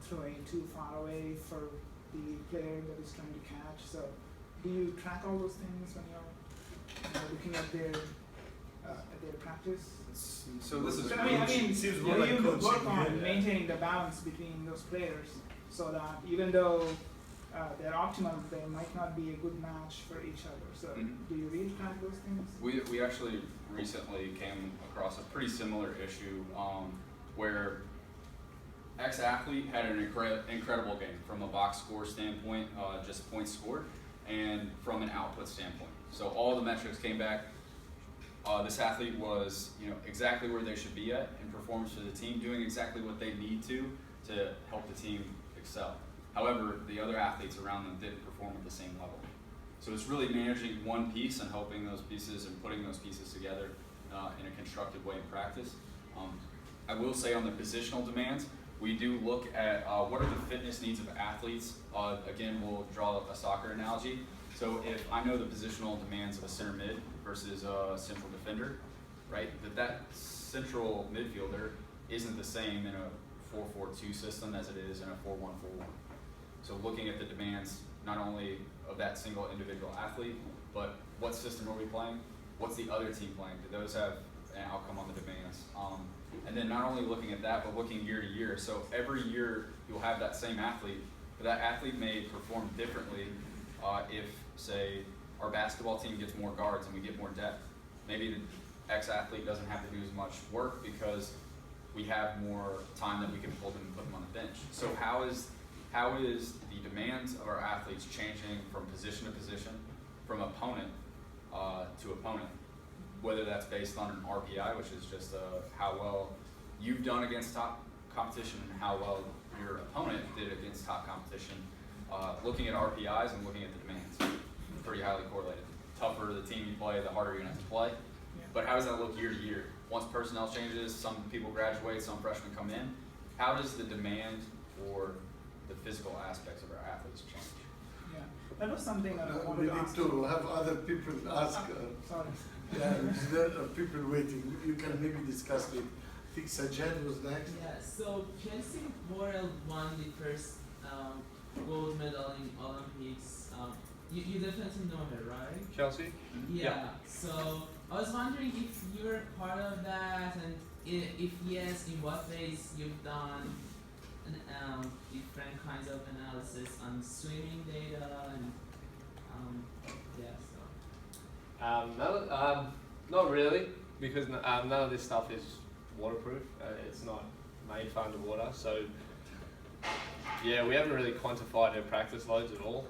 Speaker 7: throwing too far away for the player that is trying to catch? So do you track all those things when you're looking at their practice?
Speaker 3: So this is
Speaker 7: So, I mean,
Speaker 1: seems
Speaker 7: do
Speaker 1: more like
Speaker 7: you
Speaker 1: coaching,
Speaker 7: work on
Speaker 1: yeah.
Speaker 7: maintaining the balance between those players so that even though they're optimal, they might not be a good match for each other? So do you really track those things?
Speaker 3: We actually recently came across a pretty similar issue where ex-athlete had an incredible game from a box score standpoint, just points scored, and from an output standpoint. So all the metrics came back. This athlete was, exactly where they should be at in performance for the team, doing exactly what they need to help the team excel. However, the other athletes around them didn't perform at the same level. So it's really managing one piece and helping those pieces and putting those pieces together in a constructive way in practice. I will say on the positional demands, we do look at what are the fitness needs of athletes. Again, we'll draw a soccer analogy. So if I know the positional demands of a center mid versus a central defender, right, that central midfielder isn't the same in a 4-4-2 system as it is in a 4-1-4-1. So looking at the demands not only of that single individual athlete, but what system are we playing? What's the other team playing? Do those have an outcome on the demands? And then not only looking at that, but looking year to year. So every year you'll have that same athlete, but that athlete may perform differently if, say, our basketball team gets more guards and we get more depth. Maybe the ex-athlete doesn't have to do as much work because we have more time that we can pull them and put them on the bench. So how is the demands of our athletes changing from position to position, from opponent to opponent, whether that's based on an RPI, which is just how well you've done against top competition and how well your opponent did against top competition. Looking at RPIs and looking at the demands, pretty highly correlated. Tougher the team you play, the harder you're gonna have to play.
Speaker 7: Yeah.
Speaker 3: But how does that look year to year? Once personnel changes, some people graduate, some freshmen come in. How does the demand for the physical aspects of our athletes change?
Speaker 7: Yeah, that was something that I
Speaker 1: We
Speaker 7: wanted to
Speaker 1: need
Speaker 7: ask.
Speaker 1: to have other people ask.
Speaker 7: Sorry.
Speaker 1: Yeah, there are people waiting. You can maybe discuss it. I think Sajjad was next.
Speaker 8: Yeah, so Chelsea Morel won the first gold medal in Olympics. You definitely know her, right?
Speaker 2: Chelsea?
Speaker 8: Yeah. So I was wondering if you're part of that, and if yes, in what ways you've done different kinds of analysis on swimming data and
Speaker 2: Not really, because none of this stuff is waterproof. It's not made for underwater, so yeah, we haven't really quantified our practice loads at all.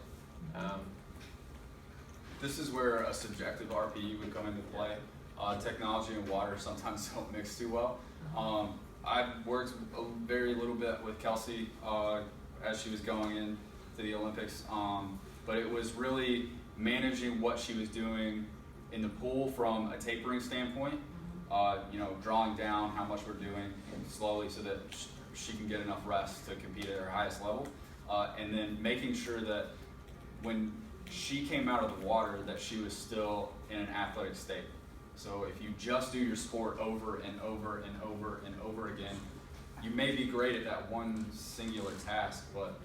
Speaker 3: This is where a subjective RPE would come into play. Technology and water sometimes don't mix too well. I've worked a very little bit with Kelsey as she was going into the Olympics, but it was really managing what she was doing in the pool from a tapering standpoint, drawing down how much we're doing slowly so that she can get enough rest to compete at her highest level, and then making sure that when she came out of the water that she was still in an athletic state. So if you just do your sport over and over and over and over again, you may be great at that one singular task, but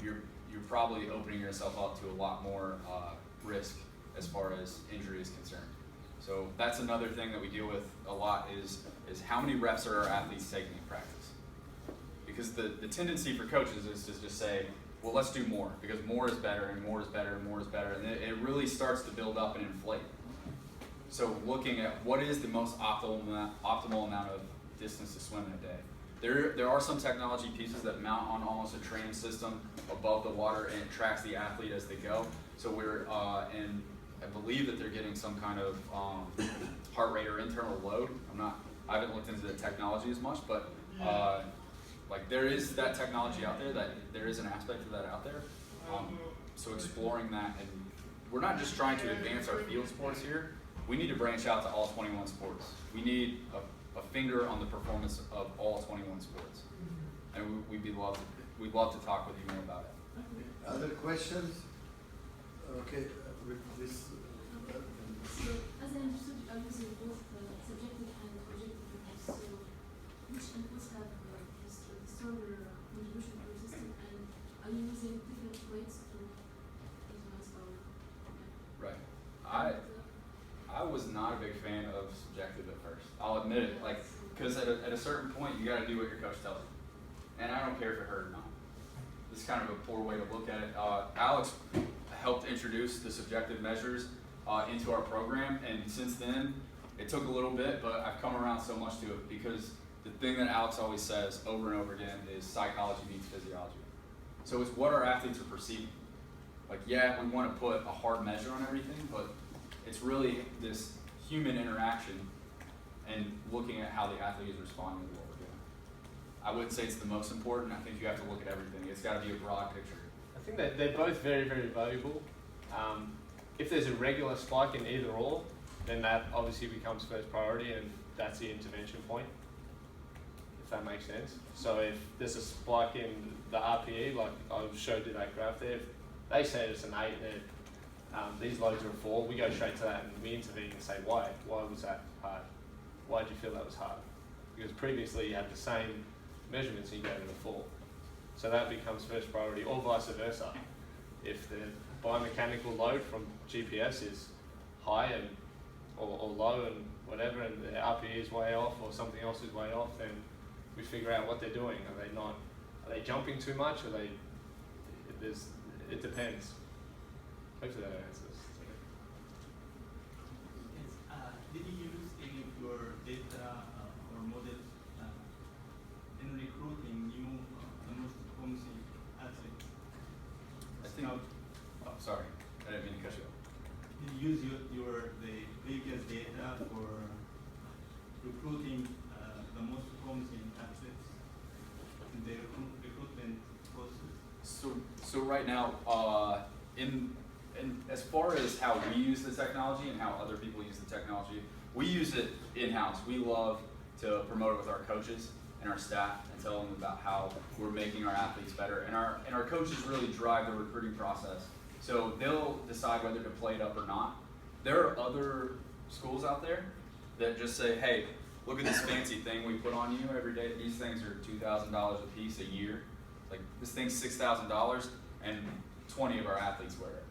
Speaker 3: you're probably opening yourself up to a lot more risk as far as injury is concerned. So that's another thing that we deal with a lot is how many reps are our athletes taking in practice? Because the tendency for coaches is to just say, well, let's do more, because more is better and more is better and more is better, and it really starts to build up and inflate. So looking at what is the most optimal amount of distance to swim in a day. There are some technology pieces that mount on almost a training system above the water, and it tracks the athlete as they go. So we're and I believe that they're getting some kind of heart rate or internal load. I haven't looked into the technology as much, but like there is that technology out there, that there is an aspect of that out there. So exploring that, and we're not just trying to advance our field sports here. We need to branch out to all 21 sports. We need a finger on the performance of all 21 sports. And we we'd love to talk with you more about it.
Speaker 1: Other questions? Okay, with this.
Speaker 9: So, as I understood, you are using both subjective and objective inputs. So, which inputs have the stronger contribution to the system, and are you using different weights to influence or?
Speaker 3: Right. I was not a big fan of subjective at first. I'll admit it, like, because at a certain point you got to do what your coach tells you, and I don't care if it hurt or not. It's kind of a poor way to look at it. Alex helped introduce the subjective measures into our program, and since then it took a little bit, but I've come around so much to it because the thing that Alex always says over and over again is psychology meets physiology. So it's what our athletes are perceiving. Like, yeah, we want to put a hard measure on everything, but it's really this human interaction and looking at how the athlete is responding to what we're doing. I wouldn't say it's the most important. I think you have to look at everything. It's got to be a broad picture.
Speaker 2: I think that they're both very, very valuable. If there's a regular spike in either or, then that obviously becomes first priority, and that's the intervention point, if that makes sense. So if there's a spike in the RPE, like I showed you that graph there, if they say it's an 8 and these loads are a 4, we go straight to that and we intervene and say why. Why was that hard? Why did you feel that was hard? Because previously you had the same measurements and you gave it a 4. So that becomes first priority, or vice versa. If the biomechanical load from GPS is high and or low and whatever, and the RPE is way off or something else is way off, then we figure out what they're doing. Are they jumping too much? It depends. Hopefully that answers.
Speaker 10: Did you use any of your data or models in recruiting the most promising athletes?
Speaker 3: I think. Oh, sorry, I didn't mean to cut you off.
Speaker 10: Did you use the previous data for recruiting the most promising athletes in the recruitment process?
Speaker 3: So right now, in as far as how we use the technology and how other people use the technology, we use it in-house. We love to promote it with our coaches and our staff and tell them about how we're making our athletes better. And our coaches really drive the recruiting process. So they'll decide whether to play it up or not. There are other schools out there that just say, hey, look at this fancy thing we put on you every day. These things are $2,000 a piece a year. Like, this thing's $6,000 and 20 of our athletes wear it.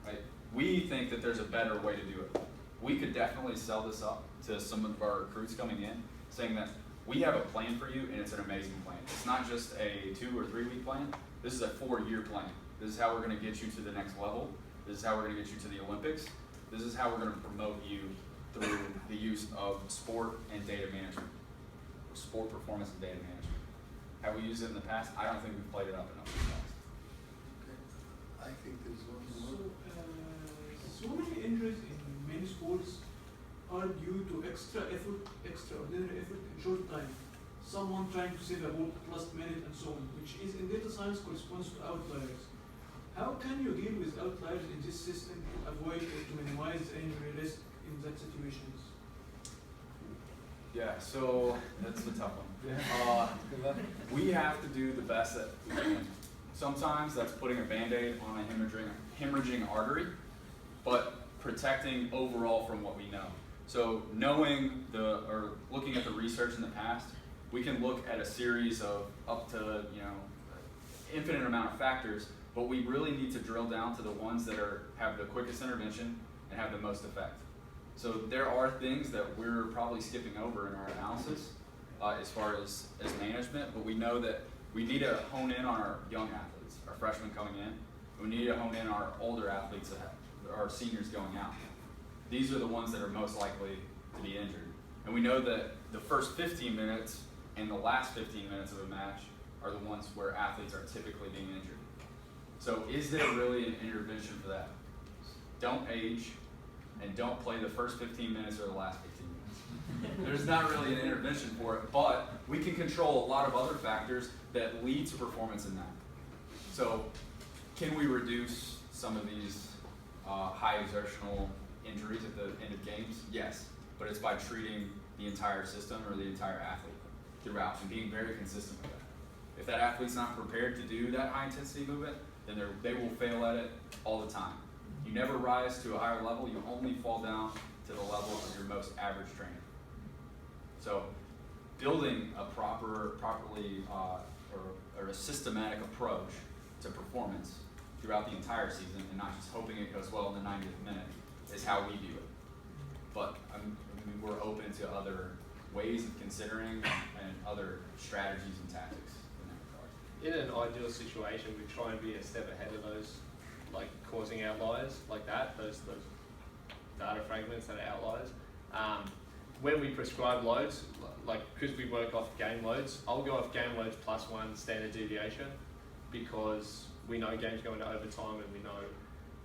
Speaker 3: Right? We think that there's a better way to do it. We could definitely sell this up to some of our recruits coming in, saying that we have a plan for you and it's an amazing plan. It's not just a 2 or 3 week plan. This is a 4-year plan. This is how we're going to get you to the next level. This is how we're going to get you to the Olympics. This is how we're going to promote you through the use of sport and data management. Sport performance and data management. Have we used it in the past? I don't think we've played it up enough in the past.
Speaker 1: I think there's one more.
Speaker 4: So many injuries in many sports are due to extraordinary effort in short time. Someone trying to save a ball last minute and so on, which is in data science corresponds to outliers. How can you deal with outliers in this system to avoid or to minimize injury risk in that situations?
Speaker 3: Yeah, so that's a tough one. We have to do the best that we can. Sometimes that's putting a Band-Aid on a hemorrhaging artery, but protecting overall from what we know. So knowing or looking at the research in the past, we can look at a series of up to infinite amount of factors, but we really need to drill down to the ones that have the quickest intervention and have the most effect. So there are things that we're probably skipping over in our analysis as far as management, but we know that we need to hone in on our young athletes, our freshmen coming in. We need to hone in on our older athletes, our seniors going out. These are the ones that are most likely to be injured. And we know that the first 15 minutes and the last 15 minutes of a match are the ones where athletes are typically being injured. So is there really an intervention for that? Don't age and don't play the first 15 minutes or the last 15 minutes. There's not really an intervention for it, but we can control a lot of other factors that lead to performance in that. So can we reduce some of these high exertional injuries at the end of games? Yes, but it's by treating the entire system or the entire athlete throughout and being very consistent with that. If that athlete's not prepared to do that high intensity movement, then they will fail at it all the time. You never rise to a higher level, you only fall down to the level of your most average trainer. So building a properly or a systematic approach to performance throughout the entire season and not just hoping it goes well in the 90th minute is how we view it. But I mean, we're open to other ways of considering and other strategies and tactics in that regard.
Speaker 2: In an ideal situation, we try and be a step ahead of those, like causing outliers like that, those data fragments that are outliers. When we prescribe loads, like because we work off game loads, I'll go off game loads plus 1 standard deviation because we know games go into overtime and we know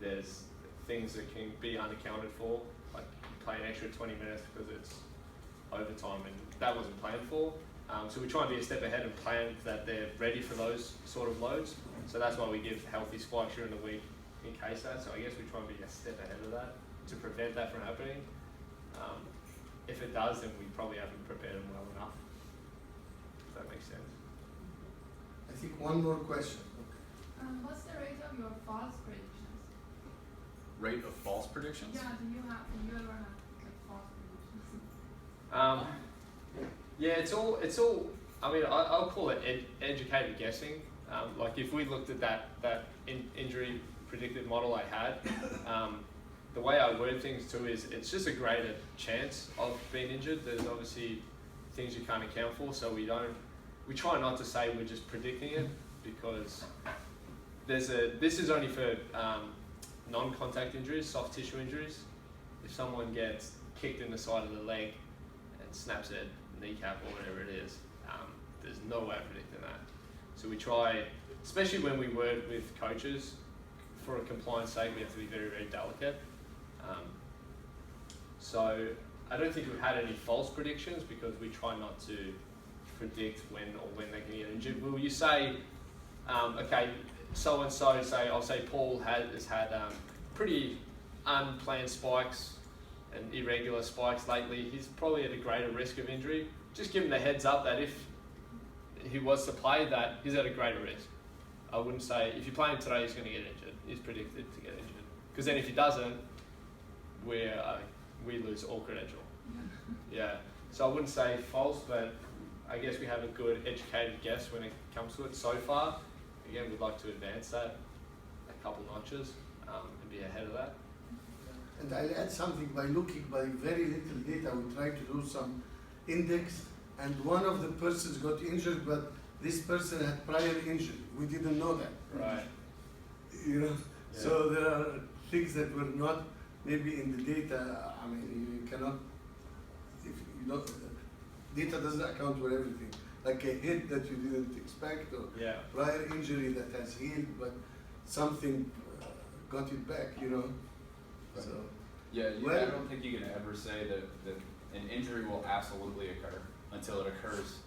Speaker 2: there's things that can be unaccounted for, like you play an extra 20 minutes because it's overtime and that wasn't planned for. So we try and be a step ahead and plan that they're ready for those sort of loads. So that's why we give healthy spikes during the week in case that. So I guess we try and be a step ahead of that to prevent that from happening. If it does, then we probably haven't prepared them well enough. If that makes sense.
Speaker 1: I think one more question.
Speaker 9: What's the rate of your false predictions?
Speaker 3: Rate of false predictions?
Speaker 9: Yeah, do you ever have like false predictions?
Speaker 2: Yeah, it's all. I mean, I'll call it educated guessing. Like if we looked at that injury predictive model I had, the way I word things too is it's just a greater chance of being injured. There's obviously things you can't account for, so we try not to say we're just predicting it because this is only for non-contact injuries, soft tissue injuries. If someone gets kicked in the side of the leg and snaps their kneecap or whatever it is, there's no way of predicting that. So we try, especially when we word with coaches, for a compliance sake, we have to be very, very delicate. So I don't think we've had any false predictions because we try not to predict when they can get injured. Will you say, okay, so-and-so, I'll say Paul has had pretty unplanned spikes and irregular spikes lately. He's probably at a greater risk of injury. Just give him the heads up that if he was to play, that he's at a greater risk. I wouldn't say, if you play him today, he's going to get injured. He's predicted to get injured. Because then if he doesn't, we lose all credential. Yeah. So I wouldn't say false, but I guess we have a good educated guess when it comes to it so far. Again, we'd like to advance that a couple notches and be ahead of that.
Speaker 1: And I'll add something. By looking by very little data, we try to do some index, and one of the persons got injured, but this person had prior injury. We didn't know that.
Speaker 2: Right.
Speaker 1: You know,
Speaker 2: Yeah.
Speaker 1: so there are things that were not maybe in the data. I mean, you cannot, if you don't, data doesn't account for everything. Like a hit that you didn't expect, or
Speaker 2: Yeah.
Speaker 1: prior injury that has healed, but something got it back, you know.
Speaker 3: Right.
Speaker 1: So,
Speaker 3: Yeah, I
Speaker 1: well,
Speaker 3: don't think you can ever say that an injury will absolutely occur until it occurs,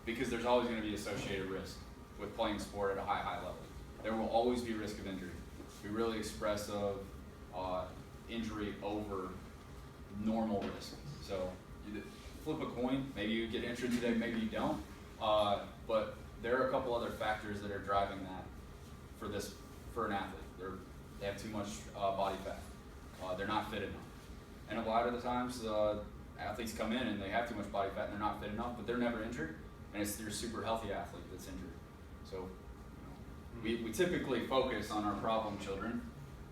Speaker 3: because there's always going to be associated risk with playing sport at a high level. There will always be risk of injury. We really express of injury over normal risk. So you flip a coin, maybe you get injured today, maybe you don't. But there are a couple other factors that are driving that for an athlete. They have too much body fat. They're not fit enough. And a lot of the times, athletes come in and they have too much body fat and they're not fit enough, but they're never injured, and it's their super healthy athlete that's injured. So, we typically focus on our problem children,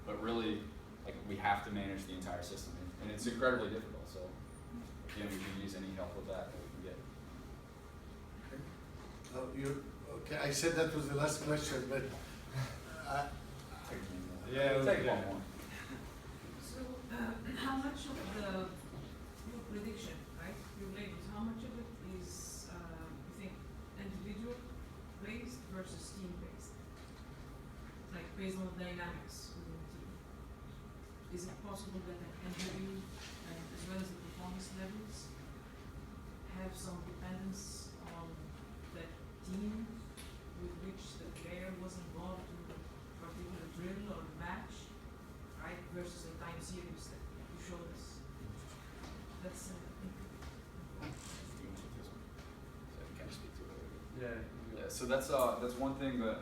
Speaker 3: but really, like, we have to manage the entire system, and it's incredibly difficult. So, again, we can use any help with that we can get.
Speaker 1: okay, I said that was the last question, but
Speaker 2: Yeah,
Speaker 3: We'll take one more.
Speaker 11: So, how much of your prediction, right, your labels, how much of it is, you think, individual based versus team based? Like based on the dynamics within the team. Is it possible that an injury and as well as the performance levels have some dependence on the team with which the player was involved in the particular drill or match, right, versus the time series that you showed us? That's
Speaker 2: Yeah.
Speaker 3: So that's one thing that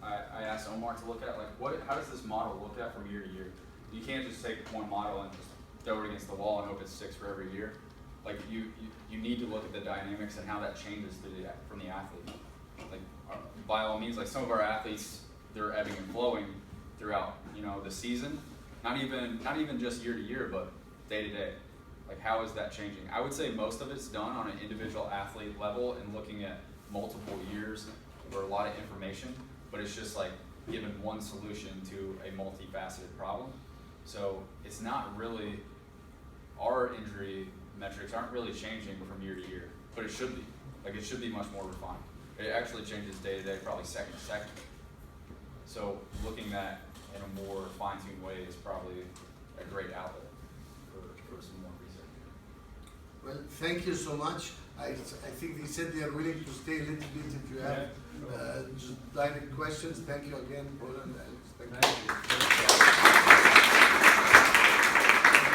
Speaker 3: I asked Omar to look at. Like, how does this model look at from year to year? You can't just take one model and just throw it against the wall and hope it sticks for every year. Like, you need to look at the dynamics and how that changes from the athlete. Like, by all means, like some of our athletes, they're ebbing and flowing throughout, the season. Not even just year to year, but day to day. Like, how is that changing? I would say most of it's done on an individual athlete level and looking at multiple years or a lot of information, but it's just like giving one solution to a multifaceted problem. So it's not really, our injury metrics aren't really changing from year to year, but it should be. Like, it should be much more refined. It actually changes day to day, probably second to second. So looking at in a more fine-tuned way is probably a great outlet for some more research.
Speaker 1: Well, thank you so much. I think they said they are willing to stay a little bit if you have just direct questions. Thank you again, Paul and Alex. Thank you.